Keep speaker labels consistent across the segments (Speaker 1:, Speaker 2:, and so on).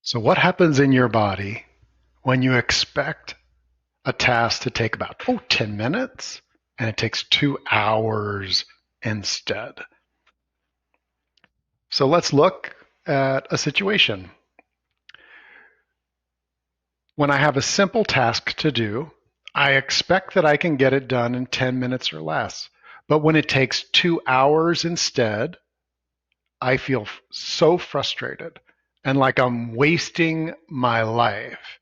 Speaker 1: So what happens in your body when you expect a task to take about 10 minutes and it takes 2 hours instead? So let's look at a situation. When I have a simple task to do, I expect that I can get it done in 10 minutes or less. But when it takes 2 hours instead, I feel so frustrated and like I'm wasting my life.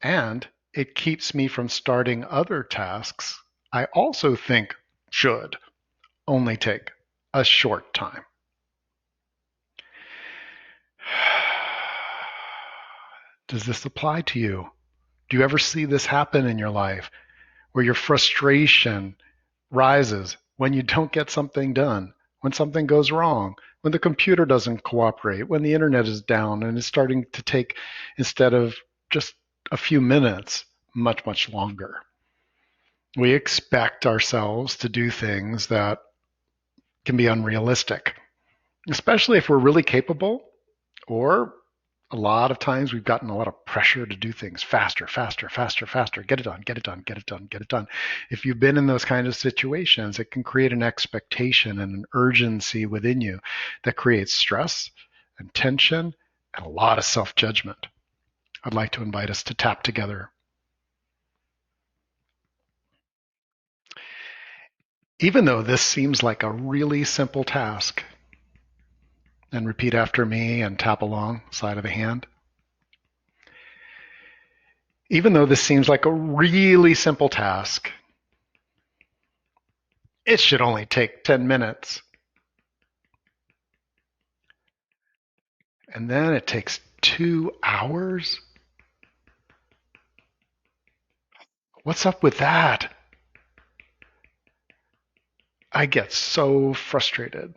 Speaker 1: And it keeps me from starting other tasks I also think should only take a short time. Does this apply to you? Do you ever see this happen in your life where your frustration rises when you don't get something done, when something goes wrong, when the computer doesn't cooperate, when the internet is down and is starting to take, instead of just a few minutes, much, much longer? We expect ourselves to do things that can be unrealistic, especially if we're really capable, or a lot of times we've gotten a lot of pressure to do things faster, faster, faster, faster. Get it done, get it done, get it done, get it done. If you've been in those kinds of situations, it can create an expectation and an urgency within you that creates stress and tension and a lot of self-judgment. I'd like to invite us to tap together. Even though this seems like a really simple task, and repeat after me and tap along side of the hand. Even though this seems like a really simple task, it should only take 10 minutes. And then it takes 2 hours? What's up with that? I get so frustrated.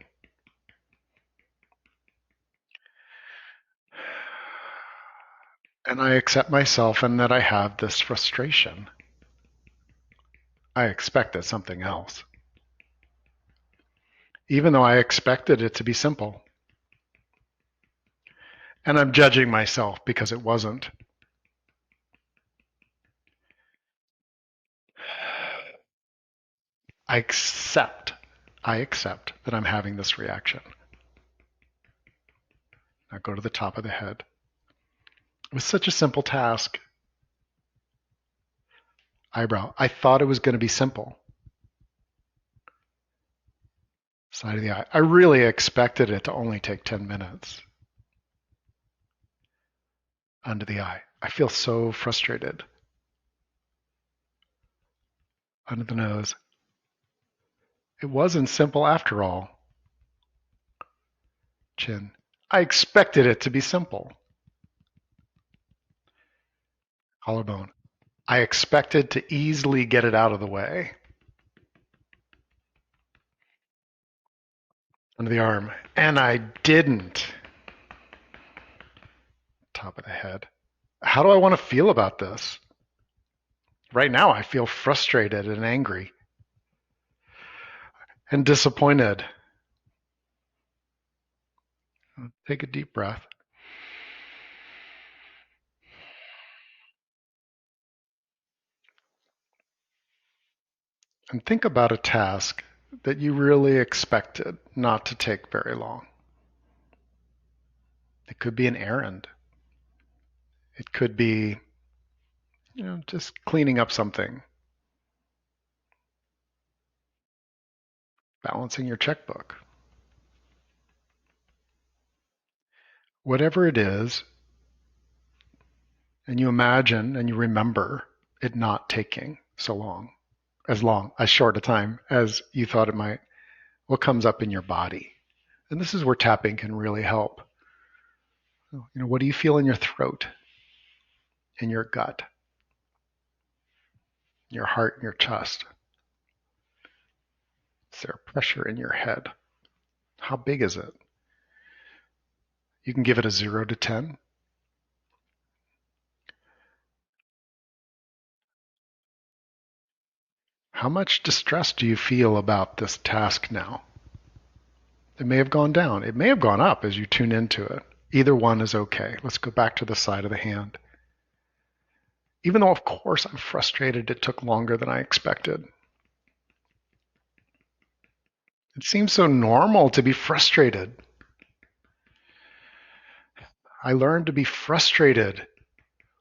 Speaker 1: And I accept myself and that I have this frustration. I expected something else. Even though I expected it to be simple. And I'm judging myself because it wasn't. I accept that I'm having this reaction. Now go to the top of the head. It was such a simple task. Eyebrow. I thought it was going to be simple. Side of the eye. I really expected it to only take 10 minutes. Under the eye. I feel so frustrated. Under the nose. It wasn't simple after all. Chin. I expected it to be simple. Collarbone. I expected to easily get it out of the way. Under the arm. And I didn't. Top of the head. How do I want to feel about this? Right now, I feel frustrated and angry and disappointed. Take a deep breath. And think about a task that you really expected not to take very long. It could be an errand. It could be, just cleaning up something, balancing your checkbook. Whatever it is, and you imagine and you remember it not taking so long, as short a time as you thought it might, what comes up in your body? And this is where tapping can really help. What do you feel in your throat, in your gut, your heart, and your chest? Is there pressure in your head? How big is it? You can give it a 0 to 10. How much distress do you feel about this task now? It may have gone down. It may have gone up as you tune into it. Either one is okay. Let's go back to the side of the hand. Even though, of course, I'm frustrated it took longer than I expected. It seems so normal to be frustrated. I learned to be frustrated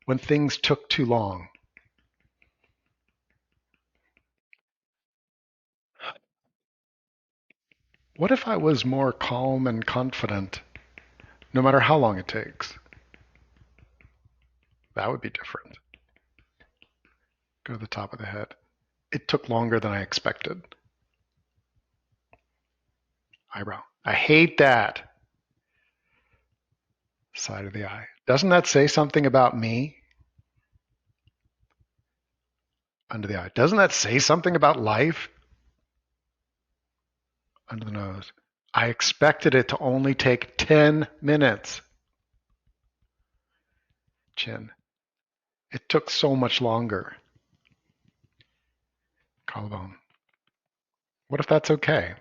Speaker 1: when things took too long. What if I was more calm and confident, no matter how long it takes? That would be different. Go to the top of the head. It took longer than I expected. Eyebrow. I hate that. Side of the eye. Doesn't that say something about me? Under the eye. Doesn't that say something about life? Under the nose. I expected it to only take 10 minutes. Chin. It took so much longer. Collarbone. What if that's okay?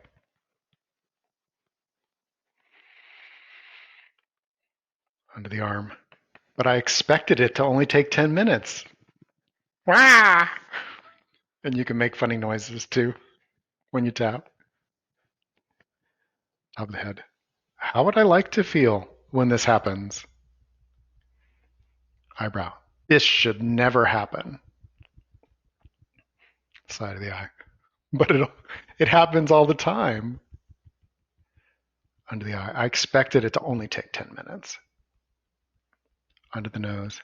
Speaker 1: Under the arm. But I expected it to only take 10 minutes. Wah! And you can make funny noises too when you tap. Top of the head. How would I like to feel when this happens? Eyebrow. This should never happen. Side of the eye. But it happens all the time. Under the eye. I expected it to only take 10 minutes. Under the nose.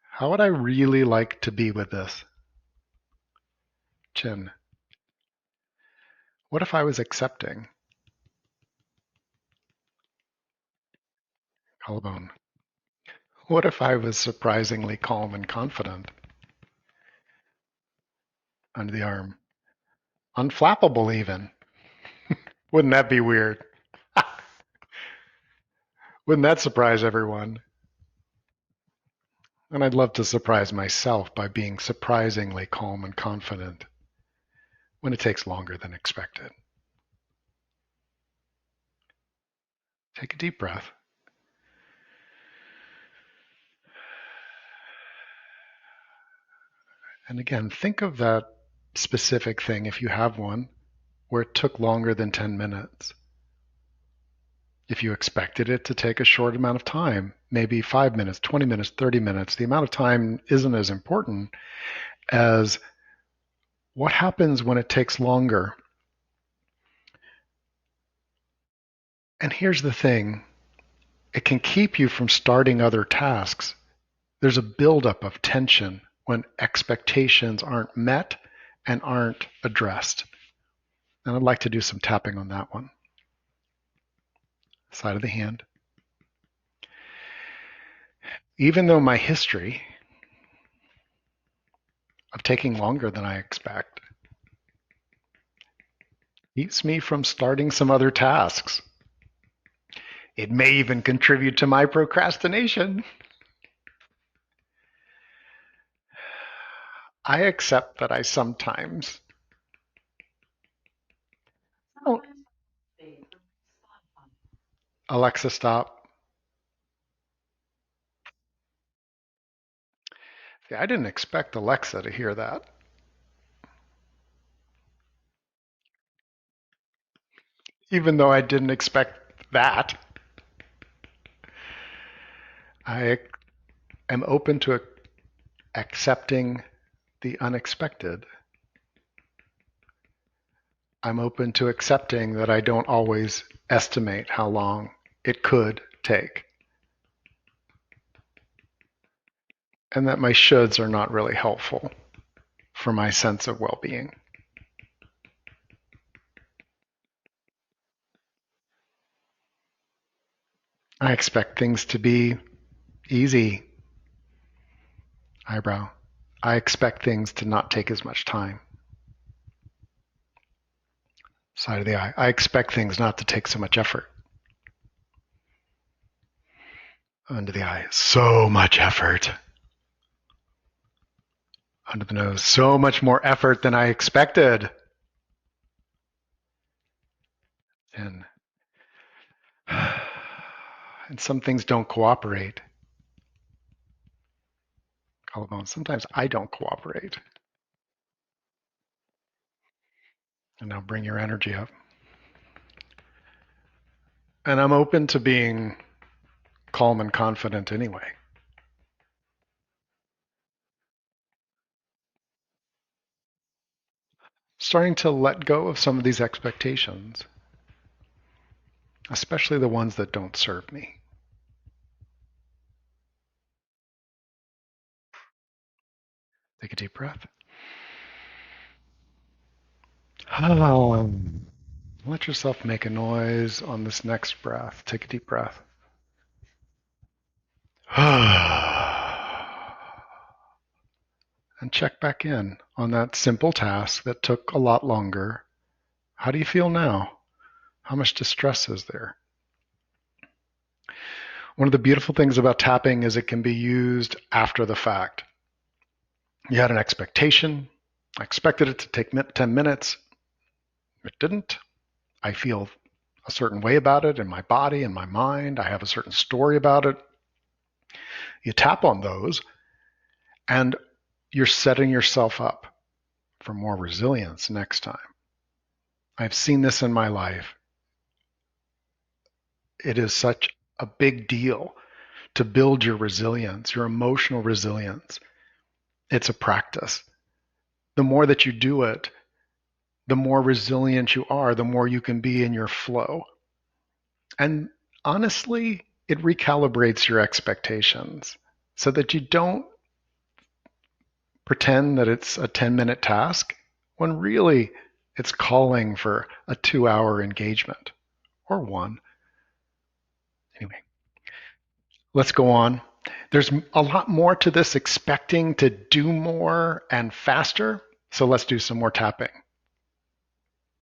Speaker 1: How would I really like to be with this? Chin. What if I was accepting? Collarbone. What if I was surprisingly calm and confident? Under the arm. Unflappable even. Wouldn't that be weird? Wouldn't that surprise everyone? And I'd love to surprise myself by being surprisingly calm and confident when it takes longer than expected. Take a deep breath. And again, think of that specific thing, if you have one, where it took longer than 10 minutes. If you expected it to take a short amount of time, maybe 5 minutes, 20 minutes, 30 minutes, the amount of time isn't as important as what happens when it takes longer. And here's the thing, it can keep you from starting other tasks. There's a buildup of tension when expectations aren't met and aren't addressed. And I'd like to do some tapping on that one. Side of the hand. Even though my history of taking longer than I expect keeps me from starting some other tasks, it may even contribute to my procrastination. I accept that I sometimes. Oh, Alexa, stop. See, I didn't expect Alexa to hear that. Even though I didn't expect that, I am open to accepting the unexpected. I'm open to accepting that I don't always estimate how long it could take, and that my shoulds are not really helpful for my sense of well-being. I expect things to be easy. Eyebrow. I expect things to not take as much time. Side of the eye. I expect things not to take so much effort. Under the eye. So much effort. Under the nose. So much more effort than I expected. And And some things don't cooperate. Collarbone, sometimes I don't cooperate. And now bring your energy up. And I'm open to being calm and confident anyway. Starting to let go of some of these expectations, especially the ones that don't serve me. Take a deep breath. Let yourself make a noise on this next breath. Take a deep breath. And check back in on that simple task that took a lot longer. How do you feel now? How much distress is there? One of the beautiful things about tapping is it can be used after the fact. You had an expectation. I expected it to take 10 minutes. It didn't. I feel a certain way about it in my body and my mind. I have a certain story about it. You tap on those and you're setting yourself up for more resilience next time. I've seen this in my life. It is such a big deal to build your resilience, your emotional resilience. It's a practice. The more that you do it, the more resilient you are, the more you can be in your flow. And honestly, it recalibrates your expectations so that you don't pretend that it's a 10-minute task when really it's calling for a 2-hour engagement or one. Anyway, let's go on. There's a lot more to this expecting to do more and faster. So let's do some more tapping.